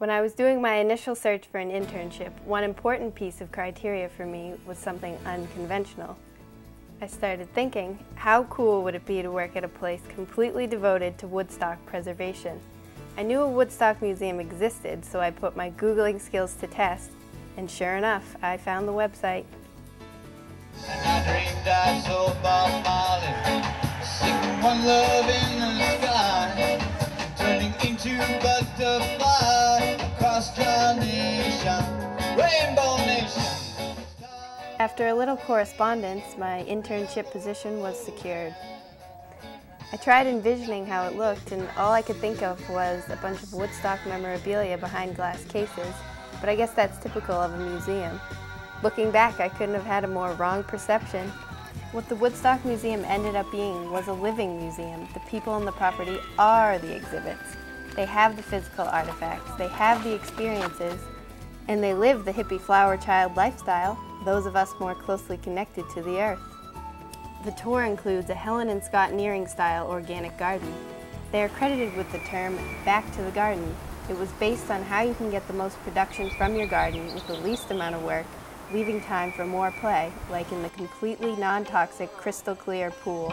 When I was doing my initial search for an internship, one important piece of criteria for me was something unconventional. I started thinking, how cool would it be to work at a place completely devoted to Woodstock preservation? I knew a Woodstock Museum existed, so I put my Googling skills to test, and sure enough, I found the website. And I dreamed I saw Bob Marley singing one love in the sky, turning into butterfly across carnation, rainbow nation. After a little correspondence, my internship position was secured. I tried envisioning how it looked, and all I could think of was a bunch of Woodstock memorabilia behind glass cases, but I guess that's typical of a museum. Looking back, I couldn't have had a more wrong perception. What the Woodstock Museum ended up being was a living museum. The people on the property are the exhibits. They have the physical artifacts, they have the experiences, and they live the hippie flower child lifestyle, those of us more closely connected to the earth. The tour includes a Helen and Scott Nearing-style organic garden. They are credited with the term, back to the garden. It was based on how you can get the most production from your garden with the least amount of work, leaving time for more play, like in the completely non-toxic, crystal clear pool.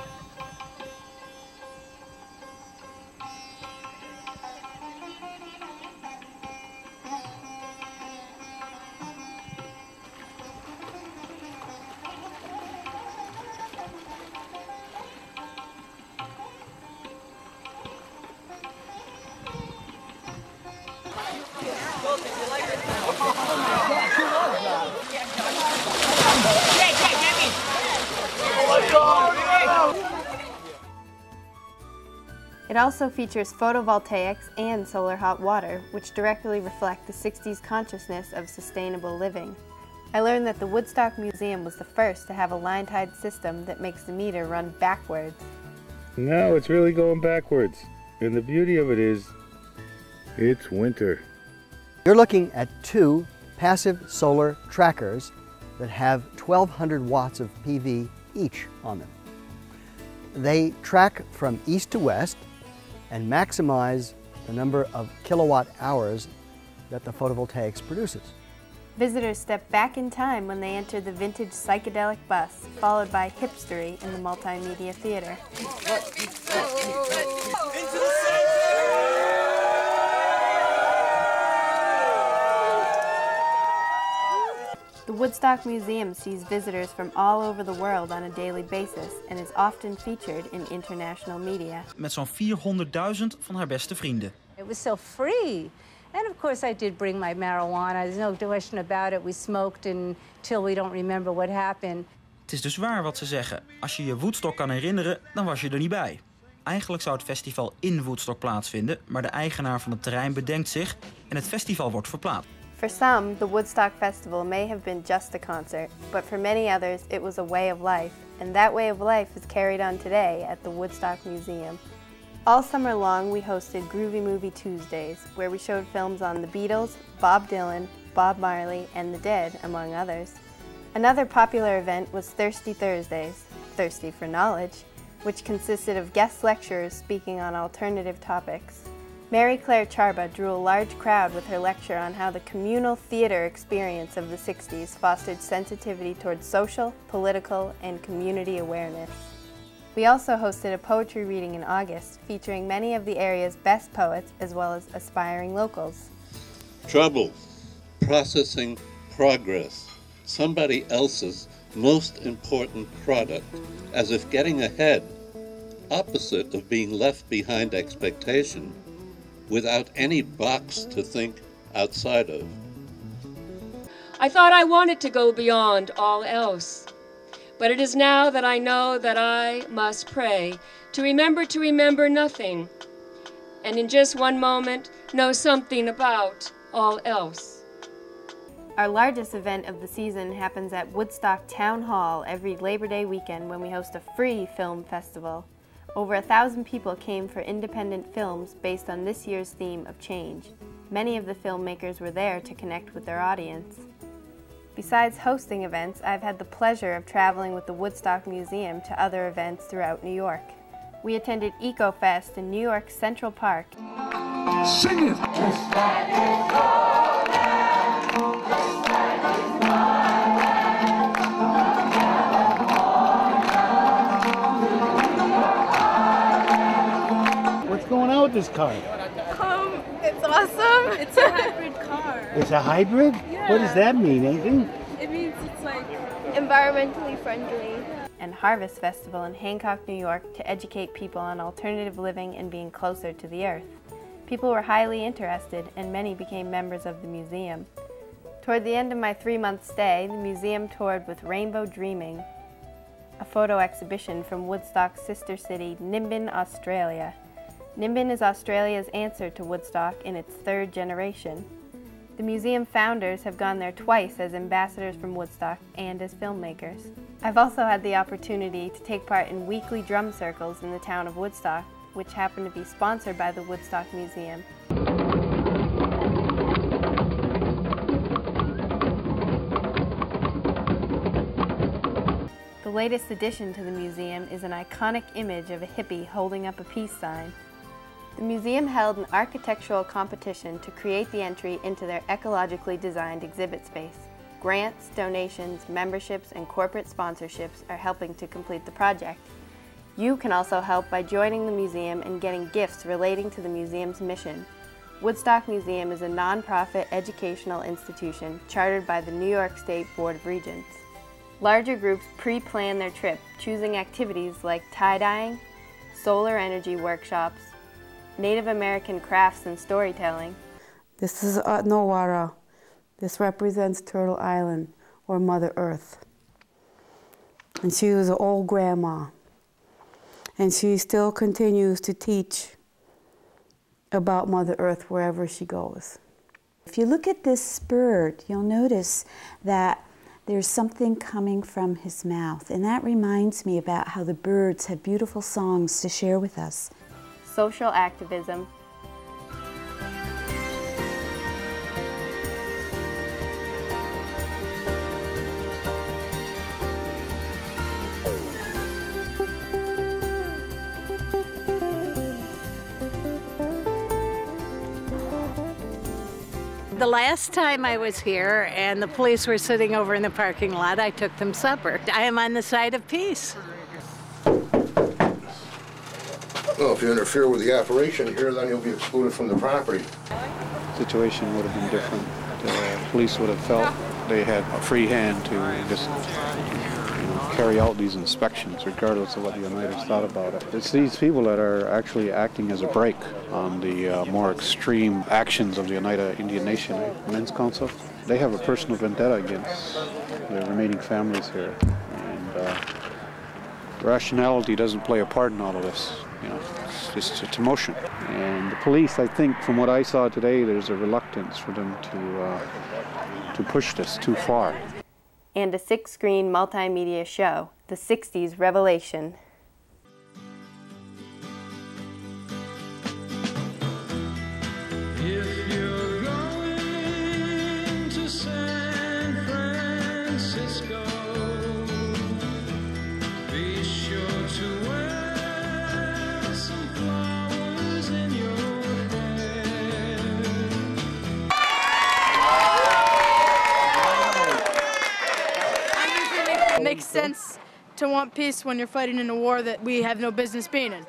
It also features photovoltaics and solar hot water, which directly reflect the 60s consciousness of sustainable living. I learned that the Woodstock Museum was the first to have a line-tied system that makes the meter run backwards. No, it's really going backwards. And the beauty of it is, it's winter. You're looking at two passive solar trackers that have 1,200 watts of PV each on them. They track from east to west and maximize the number of kilowatt hours that the photovoltaics produces. Visitors step back in time when they enter the vintage psychedelic bus, followed by hipstery in the multimedia theater. The Woodstock Museum sees visitors from all over the world on a daily basis and is often featured in international media. Met zo'n 400.000 van haar beste vrienden. It was so free. And of course I did bring my marijuana. There's no question about it. We smoked until we don't remember what happened. Het is dus waar wat ze zeggen. Als je je Woodstock kan herinneren, dan was je er niet bij. Eigenlijk zou het festival in Woodstock plaatsvinden, maar de eigenaar van het terrein bedenkt zich en het festival wordt verplaatst. For some, the Woodstock Festival may have been just a concert, but for many others it was a way of life, and that way of life is carried on today at the Woodstock Museum. All summer long we hosted Groovy Movie Tuesdays, where we showed films on the Beatles, Bob Dylan, Bob Marley, and the Dead, among others. Another popular event was Thirsty Thursdays, thirsty for knowledge, which consisted of guest lecturers speaking on alternative topics. Mary Claire Charba drew a large crowd with her lecture on how the communal theater experience of the 60s fostered sensitivity towards social, political, and community awareness. We also hosted a poetry reading in August, featuring many of the area's best poets as well as aspiring locals. Trouble, processing progress, somebody else's most important product, as if getting ahead, opposite of being left behind expectation, without any box to think outside of. I thought I wanted to go beyond all else, but it is now that I know that I must pray to remember nothing, and in just one moment know something about all else. Our largest event of the season happens at Woodstock Town Hall every Labor Day weekend when we host a free film festival. Over 1,000 people came for independent films based on this year's theme of change. Many of the filmmakers were there to connect with their audience. Besides hosting events, I've had the pleasure of traveling with the Woodstock Museum to other events throughout New York. We attended EcoFest in New York's Central Park. Sing it! this car? It's awesome. It's a hybrid car. It's a hybrid? Yeah. What does that mean? Anything? It means it's like Environmentally friendly. And Harvest Festival in Hancock, New York to educate people on alternative living and being closer to the earth. People were highly interested and many became members of the museum. Toward the end of my 3-month stay, the museum toured with Rainbow Dreaming, a photo exhibition from Woodstock's sister city, Nimbin, Australia. Nimbin is Australia's answer to Woodstock in its 3rd generation. The museum founders have gone there twice as ambassadors from Woodstock and as filmmakers. I've also had the opportunity to take part in weekly drum circles in the town of Woodstock, which happen to be sponsored by the Woodstock Museum. The latest addition to the museum is an iconic image of a hippie holding up a peace sign. The museum held an architectural competition to create the entry into their ecologically designed exhibit space. Grants, donations, memberships, and corporate sponsorships are helping to complete the project. You can also help by joining the museum and getting gifts relating to the museum's mission. Woodstock Museum is a nonprofit educational institution chartered by the New York State Board of Regents. Larger groups pre-plan their trip, choosing activities like tie-dyeing, solar energy workshops, Native American crafts and storytelling. This is Nowara. This represents Turtle Island, or Mother Earth. And she was an old grandma. And she still continues to teach about Mother Earth wherever she goes. If you look at this bird, you'll notice that there's something coming from his mouth. And that reminds me about how the birds have beautiful songs to share with us. Social activism. The last time I was here and the police were sitting over in the parking lot, I took them supper. I am on the side of peace. Well, if you interfere with the operation here, then you'll be excluded from the property. The situation would have been different. The police would have felt they had a free hand to just carry out these inspections, regardless of what the Oneidas thought about it. It's these people that are actually acting as a brake on the more extreme actions of the Oneida Indian Nation Men's Council. They have a personal vendetta against the remaining families here, and rationality doesn't play a part in all of this. You know, it's emotion. And the police, I think, from what I saw today, there's a reluctance for them to push this too far. And a 6-screen multimedia show, The 60s Revelation. If you're going to San Francisco, be sure to wear some flowers in your hair. it makes sense to want peace when you're fighting in a war that we have no business being in.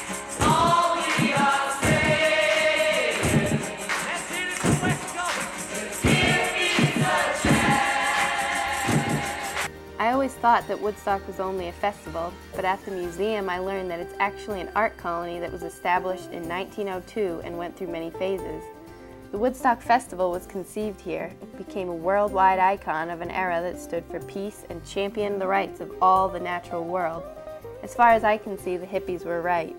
I always thought that Woodstock was only a festival, but at the museum I learned that it's actually an art colony that was established in 1902 and went through many phases. The Woodstock Festival was conceived here. It became a worldwide icon of an era that stood for peace and championed the rights of all the natural world. As far as I can see, the hippies were right.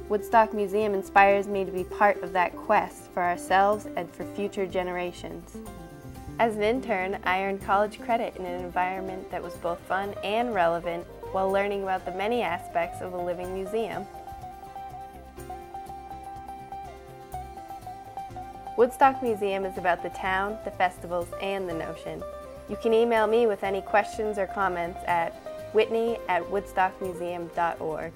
Woodstock Museum inspires me to be part of that quest for ourselves and for future generations. As an intern, I earned college credit in an environment that was both fun and relevant while learning about the many aspects of a living museum. Woodstock Museum is about the town, the festivals, and the notion. You can email me with any questions or comments at whitney@woodstockmuseum.org.